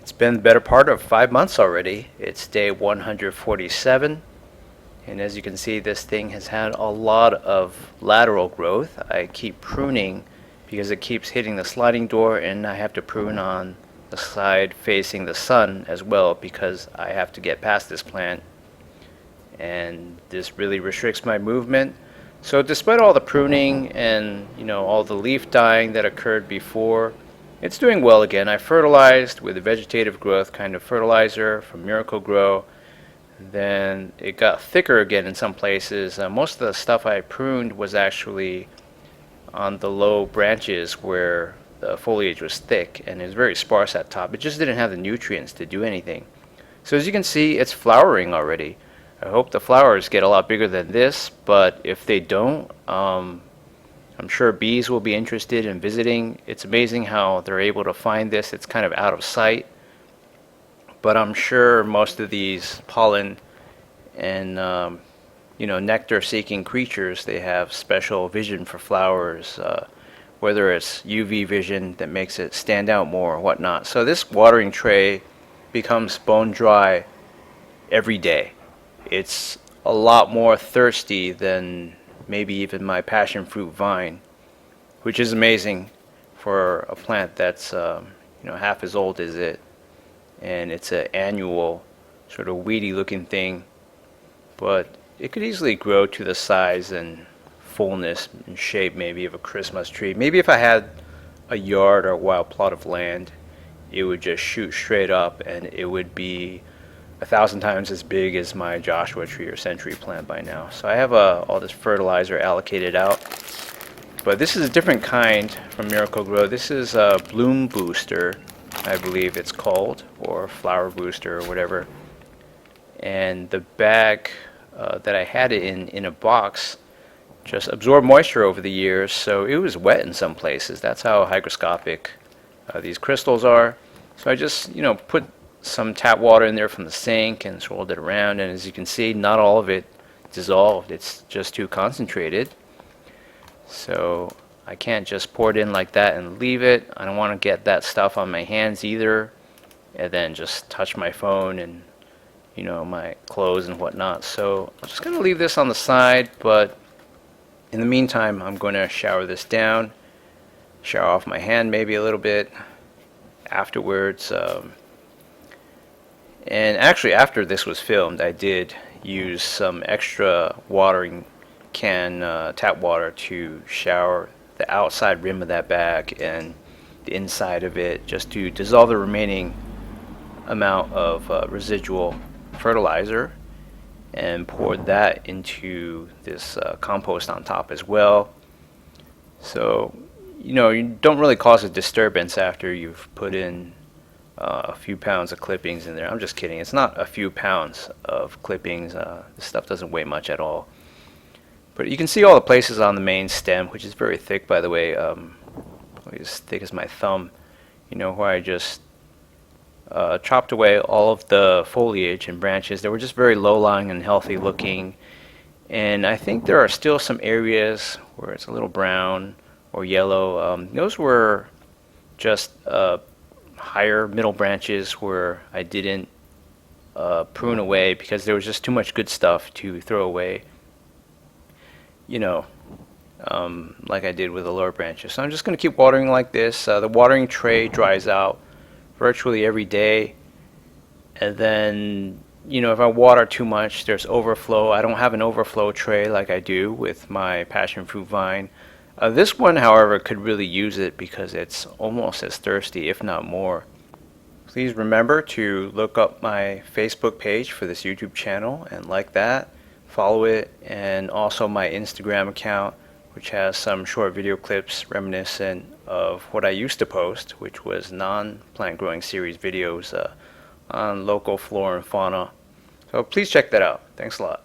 It's been the better part of 5 months already. It's day 147, and as you can see, this thing has had a lot of lateral growth. I keep pruning because it keeps hitting the sliding door, and I have to prune on the side facing the sun as well because I have to get past this plant, and this really restricts my movement. So despite all the pruning and all the leaf dying that occurred before, it's doing well again. I fertilized with a vegetative growth kind of fertilizer from Miracle-Gro. Then it got thicker again in some places. Most of the stuff I pruned was actually on the low branches where the foliage was thick and it was very sparse at top. It just didn't have the nutrients to do anything. So as you can see, it's flowering already. I hope the flowers get a lot bigger than this, but if they don't, I'm sure bees will be interested in visiting. It's amazing how they're able to find this. It's kind of out of sight, but I'm sure most of these pollen and nectar-seeking creatures, they have special vision for flowers, whether it's UV vision that makes it stand out more or whatnot. So this watering tray becomes bone dry every day. It's a lot more thirsty than maybe even my passion fruit vine, which is amazing for a plant that's half as old as it, and it's an annual sort of weedy looking thing, but it could easily grow to the size and fullness and shape maybe of a Christmas tree. Maybe if I had a yard or a wild plot of land, it would just shoot straight up and it would be 1,000 times as big as my Joshua tree or century plant by now. So I have all this fertilizer allocated out, but this is a different kind from Miracle-Gro. This is a bloom booster, I believe it's called, or flower booster or whatever. And the bag that I had it in a box just absorbed moisture over the years, so it was wet in some places. That's how hygroscopic these crystals are. So I just put some tap water in there from the sink and swirled it around, and as you can see, not all of it dissolved. It's just too concentrated, so I can't just pour it in like that and leave it. I don't want to get that stuff on my hands either and then just touch my phone and my clothes and whatnot. So I'm just going to leave this on the side, but in the meantime I'm going to shower this down, shower off my hand maybe a little bit afterwards. And actually, after this was filmed, I did use some extra watering can tap water to shower the outside rim of that bag and the inside of it, just to dissolve the remaining amount of residual fertilizer, and poured that into this compost on top as well. So you don't really cause a disturbance after you've put in a few pounds of clippings in there. I'm just kidding. It's not a few pounds of clippings. This stuff doesn't weigh much at all. But you can see all the places on the main stem, which is very thick, by the way, probably as thick as my thumb, where I just chopped away all of the foliage and branches. They were just very low-lying and healthy looking. And I think there are still some areas where it's a little brown or yellow. Those were just higher middle branches where I didn't prune away because there was just too much good stuff to throw away, like I did with the lower branches. So I'm just going to keep watering like this. The watering tray dries out virtually every day, and then if I water too much, there's overflow. I don't have an overflow tray like I do with my passion fruit vine. This one, however, could really use it because it's almost as thirsty, if not more. Please remember to look up my Facebook page for this YouTube channel and like that, follow it, and also my Instagram account, which has some short video clips reminiscent of what I used to post, which was non-plant growing series videos on local flora and fauna. So please check that out. Thanks a lot.